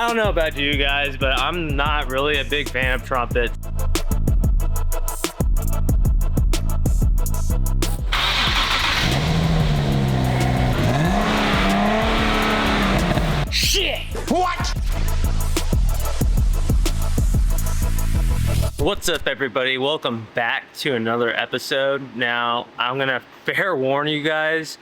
I don't know about you guys, but I'm not really a big fan of trumpets. Shit! What? What's up, everybody? Welcome back to another episode. Now, I'm gonna fair warn you guys,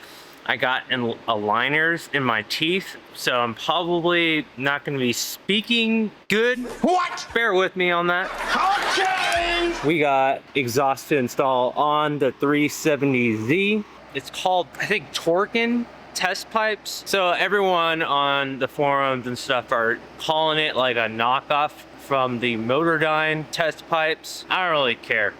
I got aligners in my teeth, so I'm probably not gonna be speaking good. What? Bear with me on that. Okay! We got exhaust to install on the 370Z. It's called, I think, Torqen test pipes. So everyone on the forums and stuff are calling it like a knockoff from the Motordyne test pipes. I don't really care.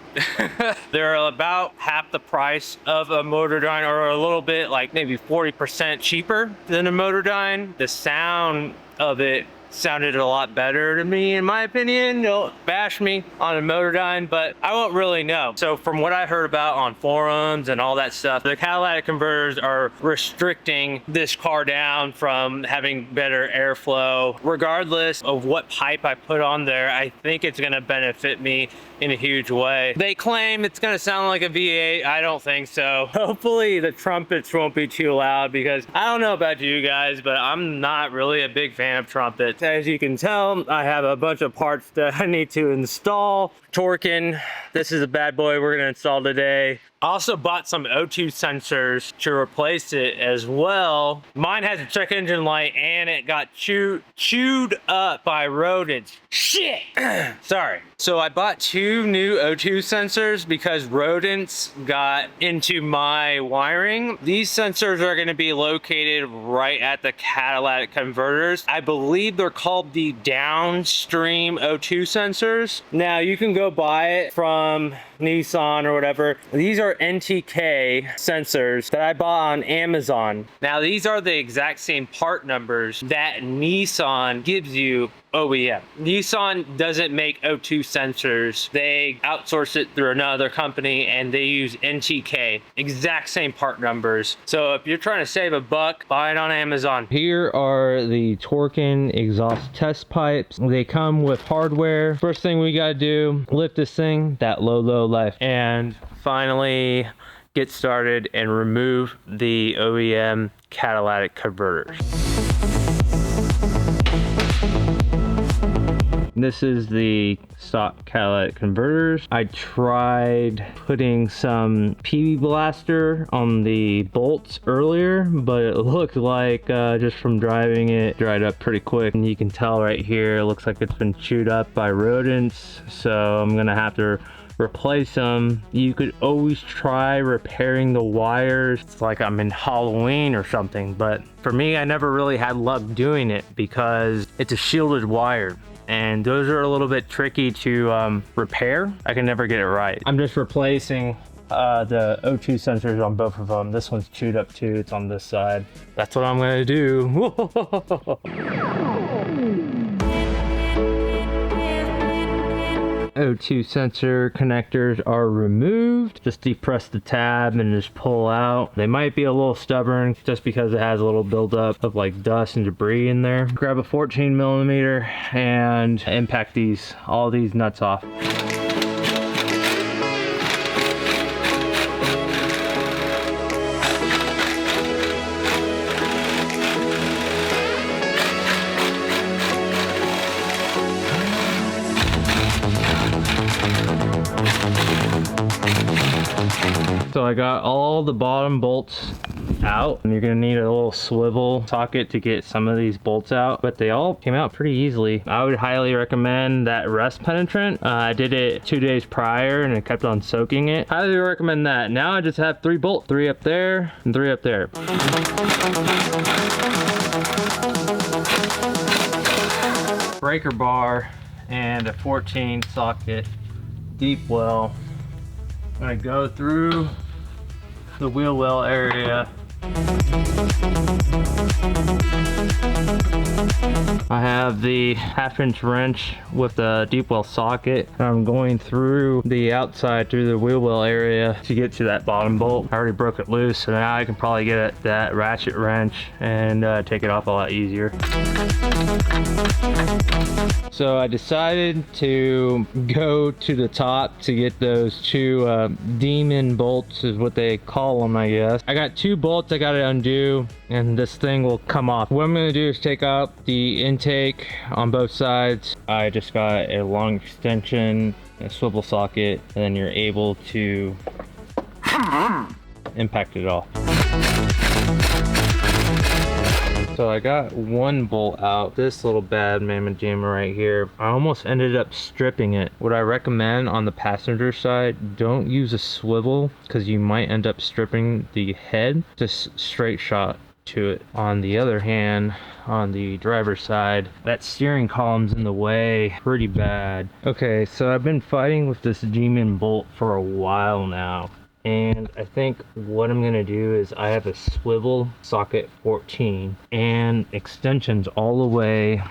They're about half the price of a Motordyne, or a little bit, like maybe 40% cheaper than a Motordyne. The sound of it sounded a lot better to me, in my opinion. Don't bash me on a Motordyne, but I won't really know. So from what I heard about on forums and all that stuff, the catalytic converters are restricting this car down from having better airflow. Regardless of what pipe I put on there, I think it's gonna benefit me in a huge way. They claim it's gonna sound like a V8. I don't think so. Hopefully the trumpets won't be too loud, because I don't know about you guys, but I'm not really a big fan of trumpets. As you can tell, I have a bunch of parts that I need to install. Torqen, this is a bad boy we're gonna install today. I also bought some O2 sensors to replace it as well. Mine has a check engine light and it got chewed up by rodents. Shit! Sorry. So I bought two new O2 sensors because rodents got into my wiring. These sensors are gonna be located right at the catalytic converters. I believe they're called the downstream O2 sensors. Now you can go buy it from Nissan or whatever. These are NTK sensors that I bought on Amazon. Now these are the exact same part numbers that Nissan gives you OEM. Nissan doesn't make O2 sensors. They outsource it through another company and they use NTK. Exact same part numbers. So if you're trying to save a buck, buy it on Amazon. Here are the Torqen exhaust test pipes. They come with hardware. First thing we gotta do, lift this thing, that low life, and finally get started and remove the OEM catalytic converters. This is the stock catalytic converters. I tried putting some PB Blaster on the bolts earlier, but it looked like just from driving it dried up pretty quick. And you can tell right here, it looks like it's been chewed up by rodents. So I'm gonna have to replace them. You could always try repairing the wires. It's like I'm in Halloween or something, but for me, I never really had luck doing it because it's a shielded wire. And those are a little bit tricky to repair. I can never get it right. I'm just replacing the O2 sensors on both of them. This one's chewed up too, it's on this side. That's what I'm gonna do. O2 sensor connectors are removed. Just depress the tab and just pull out. They might be a little stubborn just because it has a little buildup of like dust and debris in there. Grab a 14mm and impact all these nuts off. So I got all the bottom bolts out, and you're gonna need a little swivel socket to get some of these bolts out, but they all came out pretty easily. I would highly recommend that rust penetrant. I did it 2 days prior and it kept on soaking it. Highly recommend that. Now I just have 3 bolts, 3 up there and 3 up there. Breaker bar and a 14 socket deep well. I'm gonna go through the wheel well area. I have have the 1/2-inch wrench with the deep well socket. I'm going through the outside, through the wheel well area to get to that bottom bolt. I already broke it loose, so now I can probably get at that ratchet wrench and take it off a lot easier. So I decided to go to the top to get those two demon bolts, is what they call them, I guess. I got 2 bolts I gotta undo, and this thing will come off. What I'm gonna do is take out the intake on both sides. I just got a long extension, a swivel socket, and then you're able to impact it off. So I got 1 bolt out, this little bad mamma jamma right here. I almost ended up stripping it. What I recommend on the passenger side, don't use a swivel because you might end up stripping the head. Just straight shot to it. On the other hand, on the driver's side, that steering column's in the way pretty bad. Okay, so I've been fighting with this demon bolt for a while now. And I think what I'm gonna do is I have a swivel socket 14 and extensions all the way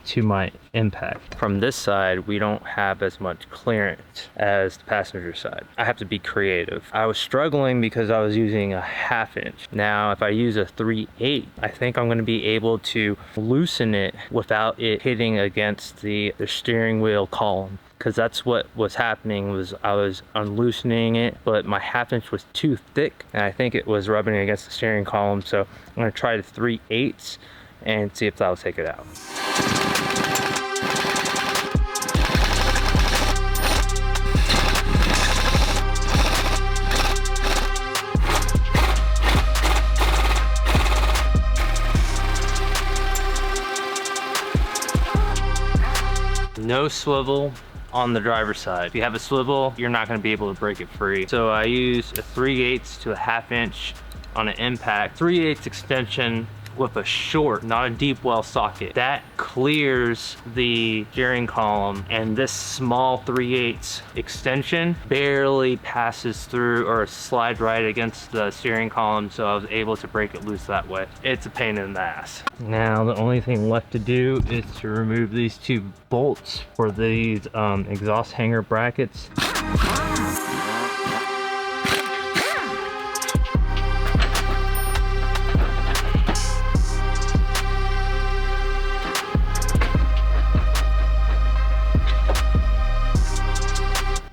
to my impact. From this side, we don't have as much clearance as the passenger side. I have to be creative. I was struggling because I was using a 1/2 inch. Now, if I use a 3/8, I think I'm gonna be able to loosen it without it hitting against the steering wheel column. Because that's what was happening, was I was unloosening it, but my 1/2 inch was too thick and I think it was rubbing against the steering column. So I'm gonna try the 3/8 and see if that'll take it out. No swivel on the driver's side. If you have a swivel, you're not going to be able to break it free. So I used a 3/8 to a 1/2 inch on an impact, 3/8 extension with a short, not a deep well socket. That clears the steering column, and this small 3/8 extension barely passes through or slides right against the steering column, so I was able to break it loose that way. It's a pain in the ass. Now the only thing left to do is to remove these 2 bolts for these exhaust hanger brackets.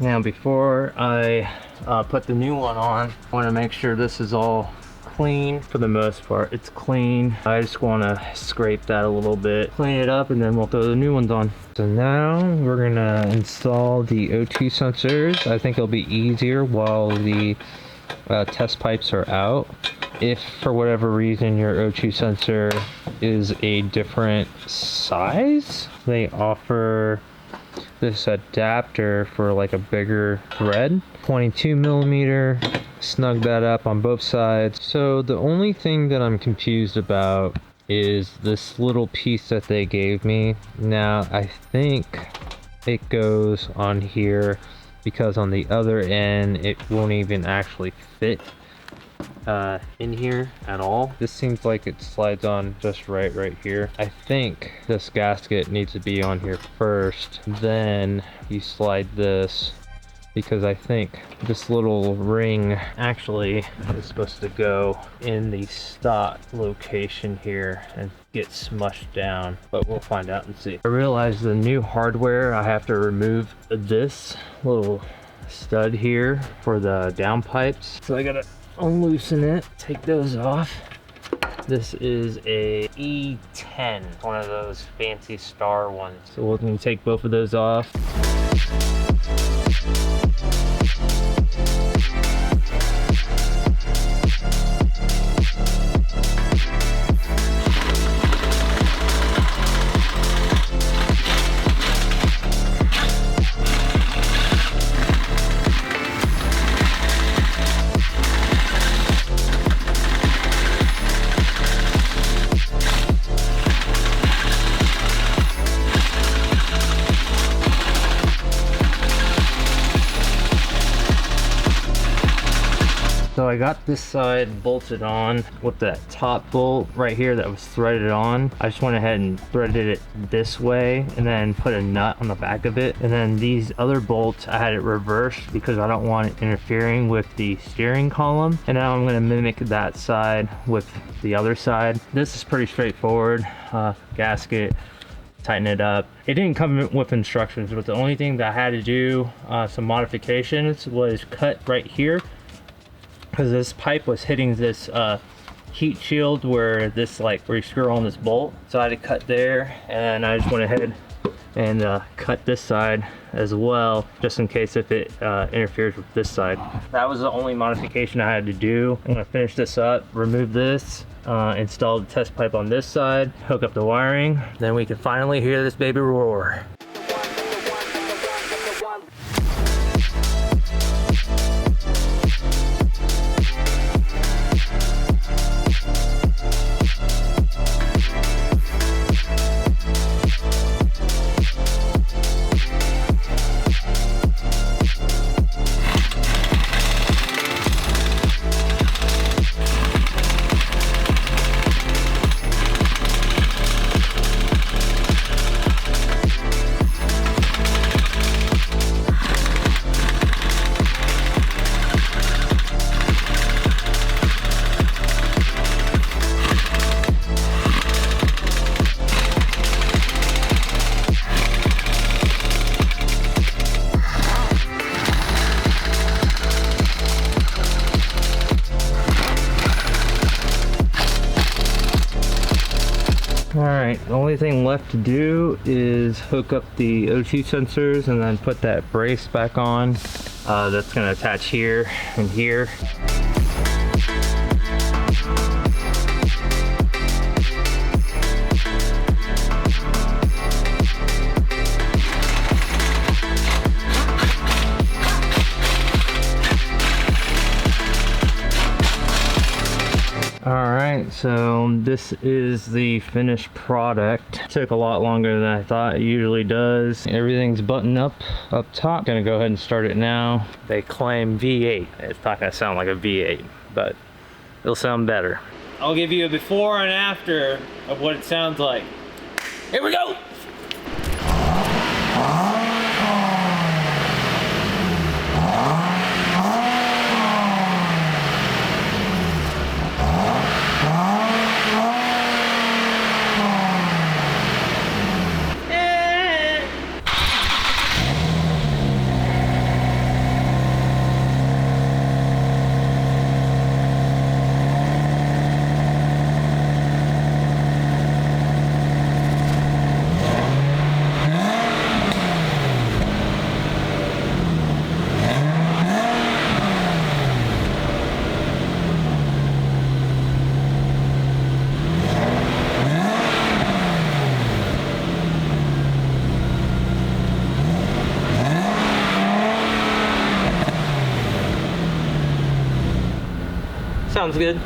Now before I put the new one on, I want to make sure this is all clean. For the most part, it's clean. I just want to scrape that a little bit, clean it up, and then we'll throw the new ones on. So now we're gonna install the O2 sensors. I think it'll be easier while the test pipes are out. If for whatever reason your O2 sensor is a different size, they offer this adapter for like a bigger thread, 22mm. Snug that up on both sides. So the only thing that I'm confused about is this little piece that they gave me. Now I think it goes on here because on the other end it won't even actually fit in here at all. This seems like it slides on just right here. I think this gasket needs to be on here first, then you slide this, because I think this little ring actually is supposed to go in the stock location here and get smushed down, but we'll find out and see. I realized the new hardware, I have to remove this little stud here for the down pipes, so I gotta unloosen it, take those off. This is a E10, one of those fancy star ones. So we're going to take both of those off. I got this side bolted on with that top bolt right here that was threaded on. I just went ahead and threaded it this way and then put a nut on the back of it. And then these other bolts, I had it reversed because I don't want it interfering with the steering column. And now I'm gonna mimic that side with the other side. This is pretty straightforward. Gasket, tighten it up. It didn't come with instructions, but the only thing that I had to do some modifications was cut right here, because this pipe was hitting this heat shield where you screw on this bolt. So I had to cut there, and I just went ahead and cut this side as well, just in case if it interferes with this side. That was the only modification I had to do. I'm gonna finish this up, remove this, install the test pipe on this side, hook up the wiring, then we can finally hear this baby roar. Alright, the only thing left to do is hook up the O2 sensors and then put that brace back on. That's going to attach here and here. Alright, so this is the finished product. Took a lot longer than I thought it usually does. Everything's buttoned up top. Gonna go ahead and start it now. They claim V8. It's not gonna sound like a V8, but it'll sound better. I'll give you a before and after of what it sounds like. Here we go! Sounds good.